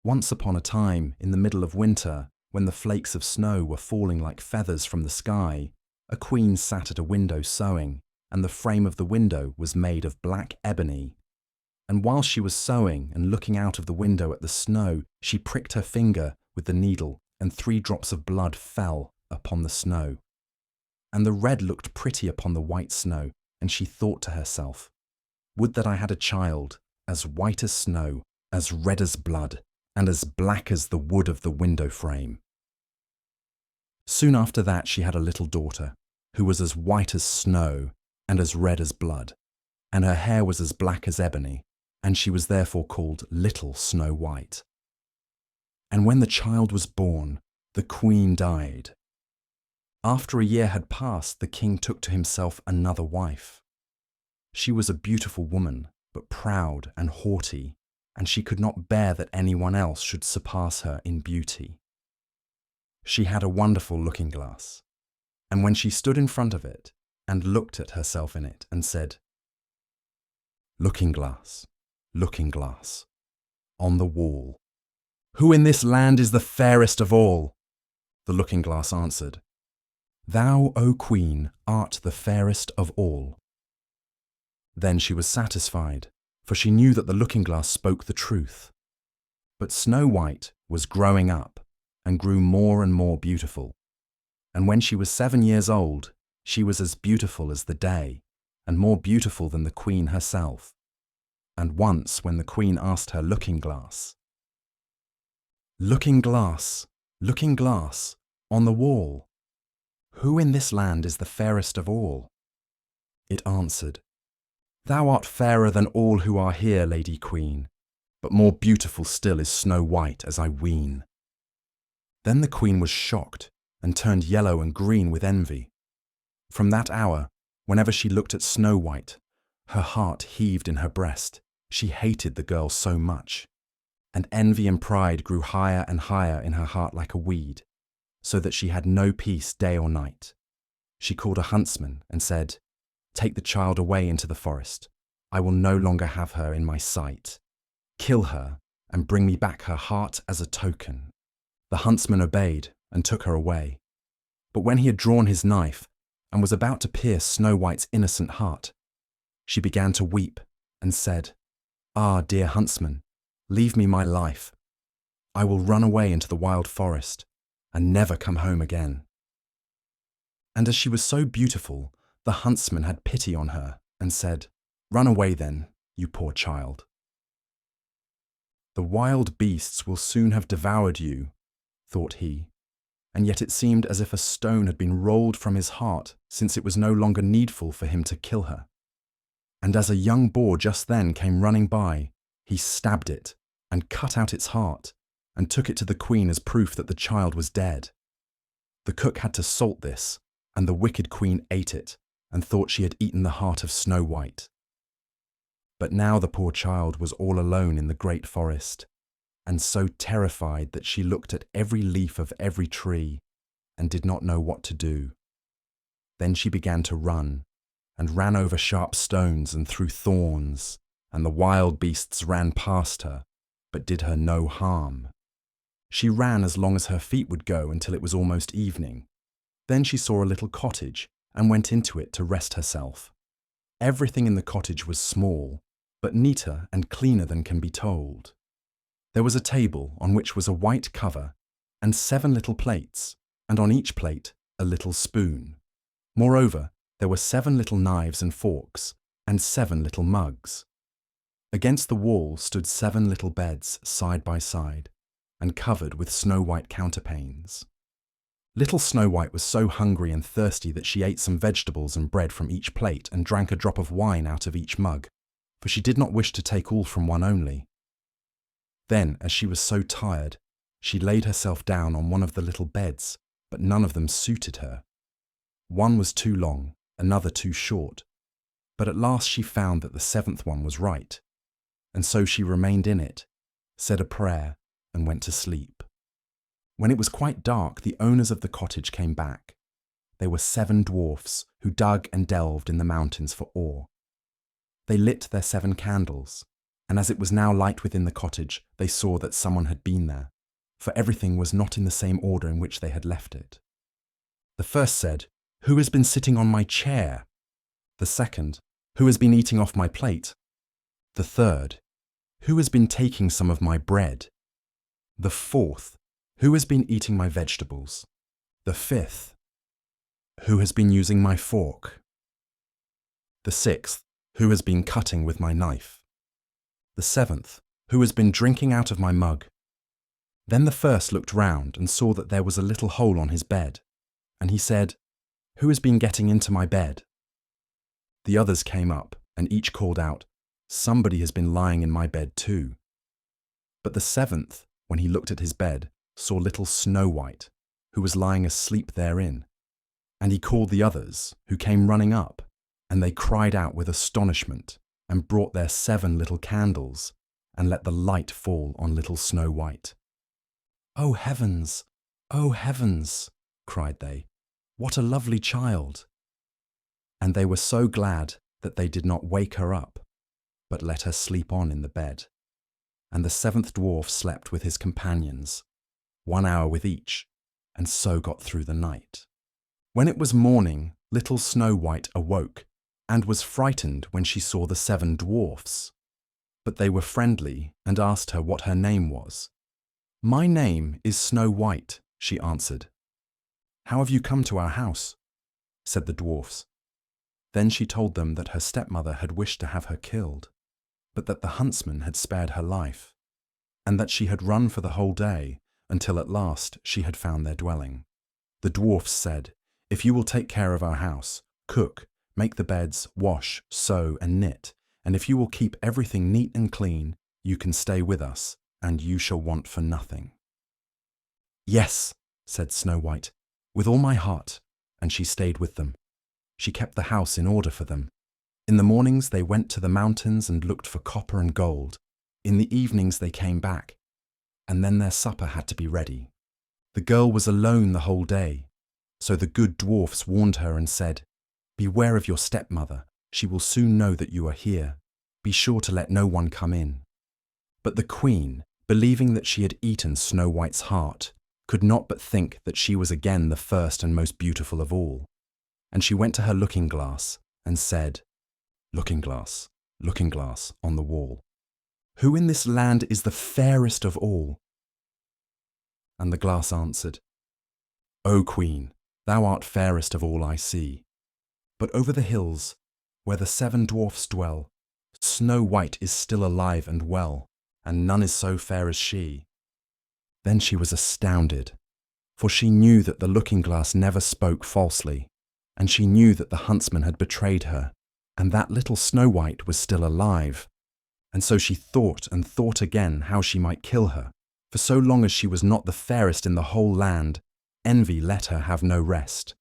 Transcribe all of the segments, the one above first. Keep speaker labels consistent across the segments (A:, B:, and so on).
A: Once upon a time, in the middle of winter, when the flakes of snow were falling like feathers from the sky, a queen sat at a window sewing, and the frame of the window was made of black ebony. And while she was sewing and looking out of the window at the snow, she pricked her finger with the needle, and 3 drops of blood fell upon the snow. And the red looked pretty upon the white snow, and she thought to herself, "Would that I had a child, as white as snow, as red as blood, and as black as the wood of the window frame." Soon after that she had a little daughter, who was as white as snow and as red as blood, and her hair was as black as ebony, and she was therefore called Little Snow White. And when the child was born, the queen died. After a year had passed, the king took to himself another wife. She was a beautiful woman, but proud and haughty, and she could not bear that anyone else should surpass her in beauty. She had a wonderful looking-glass, and when she stood in front of it and looked at herself in it and said, "Looking-glass, looking-glass, on the wall, who in this land is the fairest of all?" The looking-glass answered, "Thou, O Queen, art the fairest of all." Then she was satisfied, for she knew that the looking-glass spoke the truth. But Snow White was growing up and grew more and more beautiful. And when she was 7 years old, she was as beautiful as the day, and more beautiful than the queen herself. And once when the queen asked her looking-glass, "Looking-glass, looking-glass, on the wall, who in this land is the fairest of all?" it answered, "Thou art fairer than all who are here, Lady Queen, but more beautiful still is Snow White, as I ween." Then the queen was shocked and turned yellow and green with envy. From that hour, whenever she looked at Snow White, her heart heaved in her breast. She hated the girl so much, and envy and pride grew higher and higher in her heart like a weed, so that she had no peace day or night. She called a huntsman and said, "Take the child away into the forest. I will no longer have her in my sight. Kill her and bring me back her heart as a token." The huntsman obeyed and took her away. But when he had drawn his knife and was about to pierce Snow White's innocent heart, she began to weep and said, "Ah, dear huntsman, leave me my life. I will run away into the wild forest and never come home again." And as she was so beautiful, the huntsman had pity on her and said, "Run away then, you poor child. The wild beasts will soon have devoured you," thought he, and yet it seemed as if a stone had been rolled from his heart, since it was no longer needful for him to kill her. And as a young boar just then came running by, he stabbed it and cut out its heart and took it to the queen as proof that the child was dead. The cook had to salt this, and the wicked queen ate it and thought she had eaten the heart of Snow White. But now the poor child was all alone in the great forest, and so terrified that she looked at every leaf of every tree and did not know what to do. Then she began to run, and ran over sharp stones and through thorns, and the wild beasts ran past her, but did her no harm. She ran as long as her feet would go until it was almost evening. Then she saw a little cottage and went into it to rest herself. Everything in the cottage was small, but neater and cleaner than can be told. There was a table on which was a white cover and 7 little plates, and on each plate a little spoon. Moreover, there were 7 little knives and forks, and 7 little mugs. Against the wall stood 7 little beds side by side, and covered with snow-white counterpanes. Little Snow White was so hungry and thirsty that she ate some vegetables and bread from each plate and drank a drop of wine out of each mug, for she did not wish to take all from one only. Then, as she was so tired, she laid herself down on one of the little beds, but none of them suited her. One was too long, another too short, but at last she found that the 7th one was right, and so she remained in it, said a prayer, and went to sleep. When it was quite dark, the owners of the cottage came back. They were 7 dwarfs who dug and delved in the mountains for ore. They lit their 7 candles, And as it was now light within the cottage, they saw that someone had been there, for everything was not in the same order in which they had left it. The first said, "Who has been sitting on my chair?" The second, "Who has been eating off my plate?" The third, "Who has been taking some of my bread?" The fourth, "Who has been eating my vegetables?" The fifth, "Who has been using my fork?" The sixth, "Who has been cutting with my knife?" The seventh, "Who has been drinking out of my mug?" Then the first looked round and saw that there was a little hole on his bed, and he said, "Who has been getting into my bed?" The others came up, and each called out, "Somebody has been lying in my bed too." But the seventh, when he looked at his bed, saw little Snow White, who was lying asleep therein. And he called the others, who came running up, and they cried out with astonishment, and brought their 7 little candles, and let the light fall on little Snow White. "Oh heavens! Oh heavens!" cried they. "What a lovely child!" And they were so glad that they did not wake her up, but let her sleep on in the bed. And the 7th dwarf slept with his companions, 1 hour with each, and so got through the night. When it was morning, little Snow White awoke, and was frightened when she saw the 7 dwarfs. But they were friendly and asked her what her name was. "My name is Snow White," she answered. "How have you come to our house?" said the dwarfs. Then she told them that her stepmother had wished to have her killed, but that the huntsman had spared her life, and that she had run for the whole day until at last she had found their dwelling. The dwarfs said, "If you will take care of our house, cook, make the beds, wash, sew and knit, and if you will keep everything neat and clean, you can stay with us, and you shall want for nothing." "Yes," said Snow White, "with all my heart," and she stayed with them. She kept the house in order for them. In the mornings they went to the mountains and looked for copper and gold. In the evenings they came back, and then their supper had to be ready. The girl was alone the whole day, so the good dwarfs warned her and said, "Beware of your stepmother, she will soon know that you are here. Be sure to let no one come in." But the queen, believing that she had eaten Snow White's heart, could not but think that she was again the first and most beautiful of all. And she went to her looking-glass and said, "Looking glass on the wall, who in this land is the fairest of all?" And the glass answered, "O Queen, thou art fairest of all I see. But over the hills, where the 7 dwarfs dwell, Snow White is still alive and well, and none is so fair as she." Then she was astounded, for she knew that the looking-glass never spoke falsely, and she knew that the huntsman had betrayed her, and that little Snow White was still alive. And so she thought and thought again how she might kill her, for so long as she was not the fairest in the whole land, envy let her have no rest.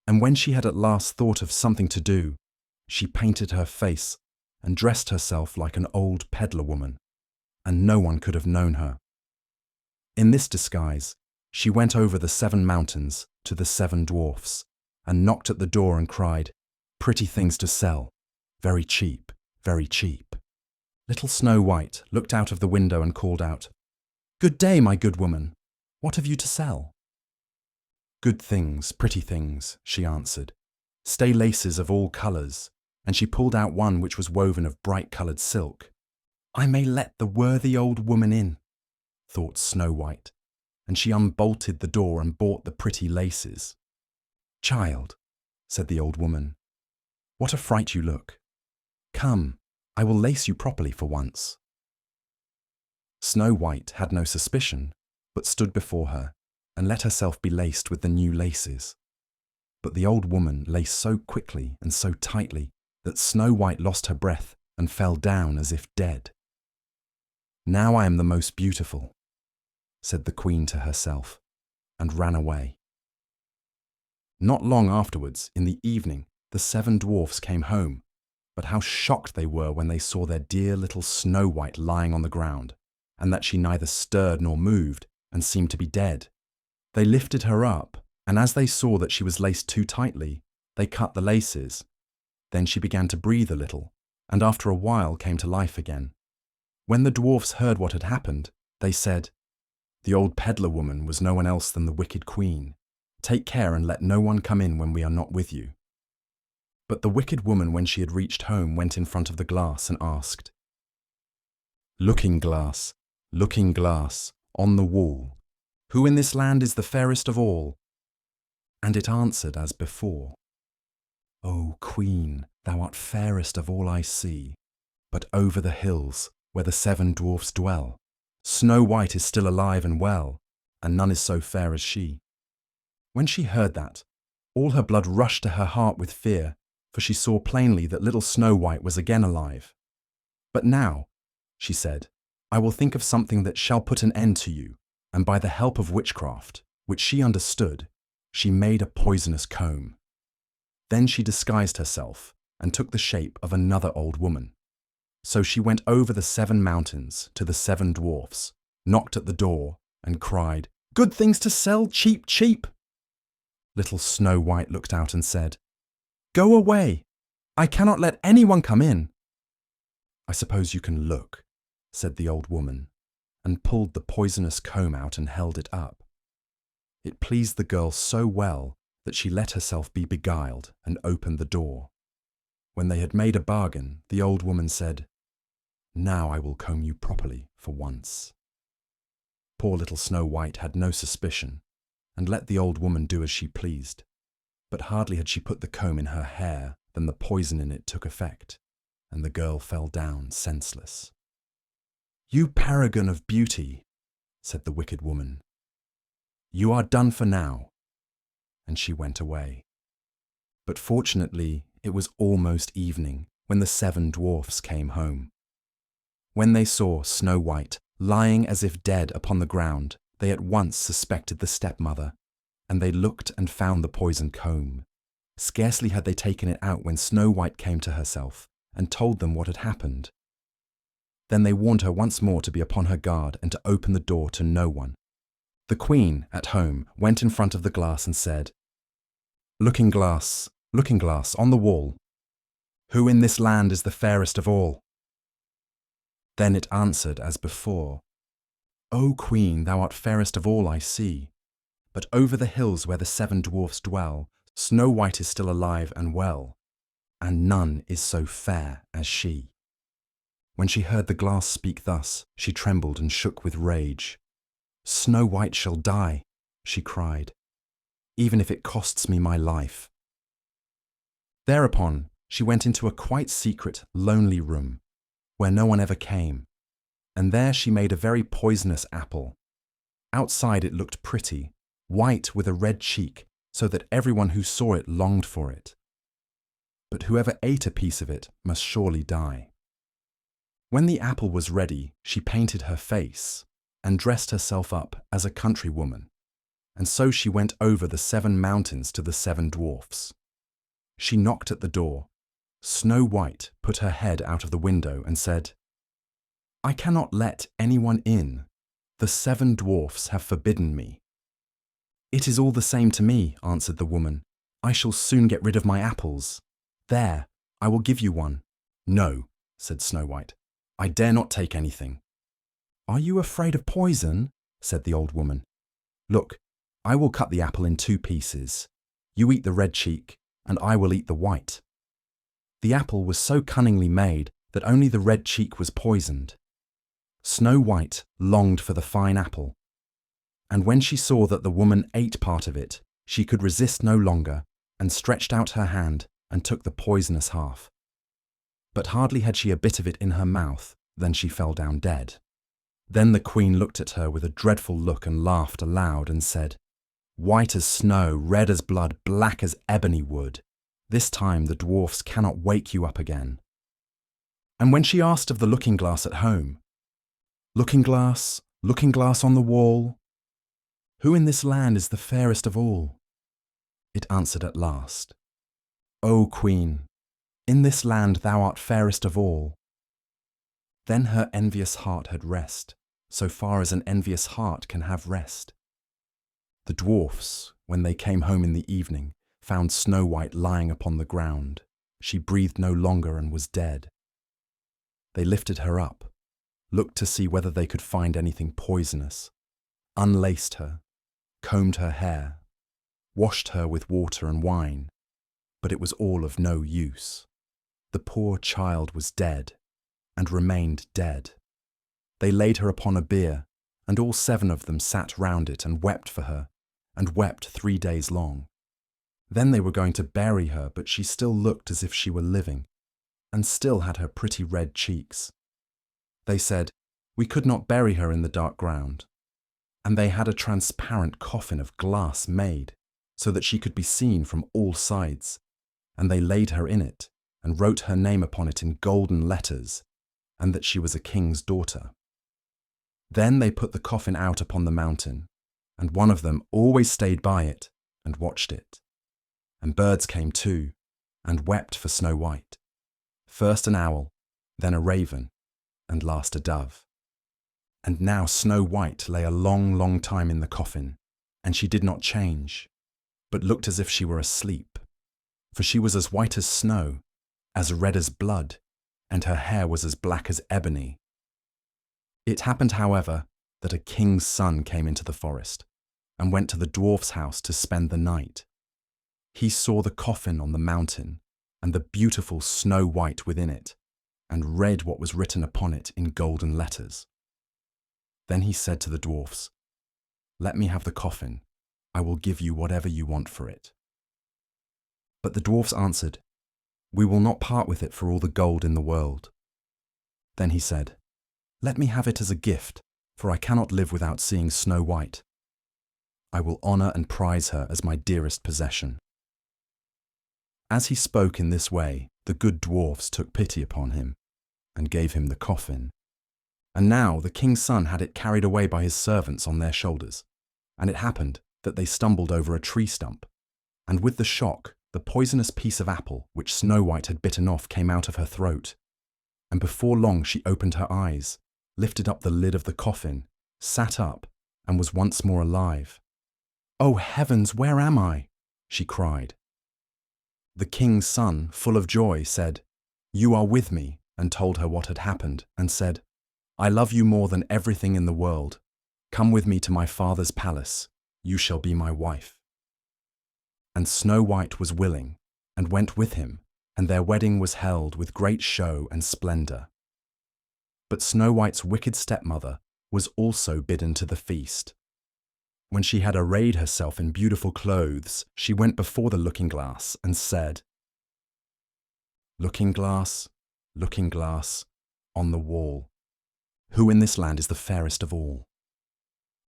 A: And when she had at last thought of something to do, she painted her face and dressed herself like an old peddler woman, and no one could have known her. In this disguise, she went over the 7 mountains to the 7 dwarfs, and knocked at the door and cried, "Pretty things to sell, very cheap, very cheap." Little Snow White looked out of the window and called out, "Good day, my good woman. What have you to sell?" "Good things, pretty things," she answered. "Stay laces of all colours," and she pulled out one which was woven of bright-coloured silk. "I may let the worthy old woman in," thought Snow White, and she unbolted the door and bought the pretty laces. "Child," said the old woman, "what a fright you look. Come, I will lace you properly for once." Snow White had no suspicion, but stood before her, and let herself be laced with the new laces. But the old woman laced so quickly and so tightly that Snow White lost her breath and fell down as if dead. "Now I am the most beautiful," said the queen to herself, and ran away. Not long afterwards, in the evening, the 7 dwarfs came home, but how shocked they were when they saw their dear little Snow White lying on the ground, and that she neither stirred nor moved, and seemed to be dead. They lifted her up, and as they saw that she was laced too tightly, they cut the laces. Then she began to breathe a little, and after a while came to life again. When the dwarfs heard what had happened, they said, "The old peddler woman was no one else than the wicked queen. Take care and let no one come in when we are not with you." But the wicked woman, when she had reached home, went in front of the glass and asked, looking glass, on the wall, who in this land is the fairest of all?" And it answered as before, "O Queen, thou art fairest of all I see, but over the hills where the 7 dwarfs dwell, Snow White is still alive and well, and none is so fair as she." When she heard that, all her blood rushed to her heart with fear, for she saw plainly that little Snow White was again alive. "But now," she said, "I will think of something that shall put an end to you," and by the help of witchcraft, which she understood, she made a poisonous comb. Then she disguised herself and took the shape of another old woman. So she went over the 7 mountains to the 7 dwarfs, knocked at the door, and cried, "Good things to sell, cheap, cheap!" Little Snow White looked out and said, "Go away! I cannot let anyone come in." "I suppose you can look," said the old woman, and pulled the poisonous comb out and held it up. It pleased the girl so well that she let herself be beguiled and opened the door. When they had made a bargain, the old woman said, "Now I will comb you properly for once." Poor little Snow White had no suspicion, and let the old woman do as she pleased. But hardly had she put the comb in her hair than the poison in it took effect, and the girl fell down senseless. "You paragon of beauty," said the wicked woman, "you are done for now." And she went away. But fortunately, it was almost evening when the 7 dwarfs came home. When they saw Snow White lying as if dead upon the ground, they at once suspected the stepmother, and they looked and found the poisoned comb. Scarcely had they taken it out when Snow White came to herself and told them what had happened. Then they warned her once more to be upon her guard and to open the door to no one. The queen, at home, went in front of the glass and said, looking glass, on the wall, who in this land is the fairest of all?" Then it answered as before, "O Queen, thou art fairest of all I see, but over the hills where the 7 dwarfs dwell, Snow White is still alive and well, and none is so fair as she." When she heard the glass speak thus, she trembled and shook with rage. "Snow White shall die," she cried, "even if it costs me my life." Thereupon she went into a quite secret, lonely room, where no one ever came, and there she made a very poisonous apple. Outside it looked pretty, white with a red cheek, so that everyone who saw it longed for it. But whoever ate a piece of it must surely die. When the apple was ready, she painted her face and dressed herself up as a countrywoman, and so she went over the 7 mountains to the 7 dwarfs. She knocked at the door. Snow White put her head out of the window and said, "I cannot let anyone in. The 7 dwarfs have forbidden me." "It is all the same to me," answered the woman. "I shall soon get rid of my apples. There, I will give you one." "No," said Snow White, "I dare not take anything." "Are you afraid of poison?" said the old woman. "Look, I will cut the apple in 2 pieces. You eat the red cheek, and I will eat the white." The apple was so cunningly made that only the red cheek was poisoned. Snow White longed for the fine apple, and when she saw that the woman ate part of it, she could resist no longer, and stretched out her hand and took the poisonous half. But hardly had she a bit of it in her mouth than she fell down dead. Then the queen looked at her with a dreadful look and laughed aloud and said, "White as snow, red as blood, black as ebony wood. This time the dwarfs cannot wake you up again." And when she asked of the looking-glass at home, looking glass on the wall, who in this land is the fairest of all?" it answered at last, "O Queen, in this land thou art fairest of all." Then her envious heart had rest, so far as an envious heart can have rest. The dwarfs, when they came home in the evening, found Snow White lying upon the ground. She breathed no longer and was dead. They lifted her up, looked to see whether they could find anything poisonous, unlaced her, combed her hair, washed her with water and wine, but it was all of no use. The poor child was dead, and remained dead. They laid her upon a bier, and all 7 of them sat round it and wept for her, and wept 3 days long. Then they were going to bury her, but she still looked as if she were living, and still had her pretty red cheeks. They said, "We could not bury her in the dark ground." And they had a transparent coffin of glass made, so that she could be seen from all sides, and they laid her in it, and wrote her name upon it in golden letters, and that she was a king's daughter. Then they put the coffin out upon the mountain, and one of them always stayed by it and watched it. And birds came too, and wept for Snow White. First an owl, then a raven, and last a dove. And now Snow White lay a long, long time in the coffin, and she did not change, but looked as if she were asleep, for she was as white as snow, as red as blood, and her hair was as black as ebony. It happened, however, that a king's son came into the forest, and went to the dwarf's house to spend the night. He saw the coffin on the mountain, and the beautiful Snow White within it, and read what was written upon it in golden letters. Then he said to the dwarfs, "Let me have the coffin. I will give you whatever you want for it." But the dwarfs answered, "We will not part with it for all the gold in the world." Then he said, "Let me have it as a gift, for I cannot live without seeing Snow White. I will honour and prize her as my dearest possession." As he spoke in this way, the good dwarfs took pity upon him, and gave him the coffin. And now the king's son had it carried away by his servants on their shoulders, and it happened that they stumbled over a tree stump, and with the shock, the poisonous piece of apple which Snow White had bitten off came out of her throat, and before long she opened her eyes, lifted up the lid of the coffin, sat up, and was once more alive. "Oh heavens, where am I?" she cried. The king's son, full of joy, said, "You are with me," and told her what had happened, and said, "I love you more than everything in the world. Come with me to my father's palace. You shall be my wife." And Snow White was willing, and went with him, and their wedding was held with great show and splendour. But Snow White's wicked stepmother was also bidden to the feast. When she had arrayed herself in beautiful clothes, she went before the looking-glass and said, "Looking glass, on the wall, who in this land is the fairest of all?"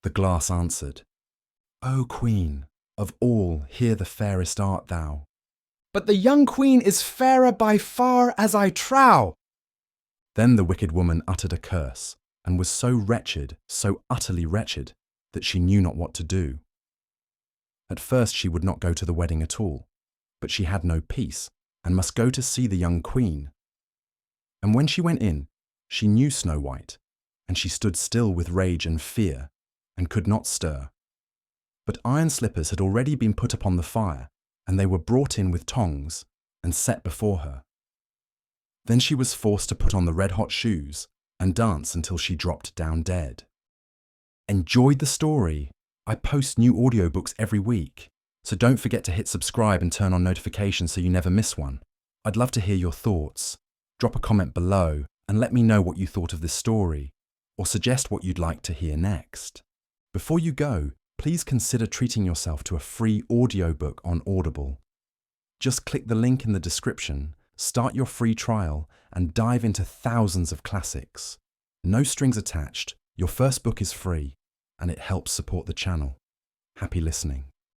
A: The glass answered, "O Queen, of all here the fairest art thou." "But the young queen is fairer by far, as I trow." Then the wicked woman uttered a curse, and was so wretched, so utterly wretched, that she knew not what to do. At first she would not go to the wedding at all, but she had no peace, and must go to see the young queen. And when she went in, she knew Snow White, and she stood still with rage and fear, and could not stir. But iron slippers had already been put upon the fire, and they were brought in with tongs, and set before her. Then she was forced to put on the red-hot shoes, and dance until she dropped down dead. Enjoyed the story? I post new audiobooks every week, so don't forget to hit subscribe and turn on notifications so you never miss one. I'd love to hear your thoughts. Drop a comment below and let me know what you thought of this story, or suggest what you'd like to hear next. Before you go, please consider treating yourself to a free audiobook on Audible. Just click the link in the description, start your free trial, and dive into thousands of classics. No strings attached, your first book is free, and it helps support the channel. Happy listening.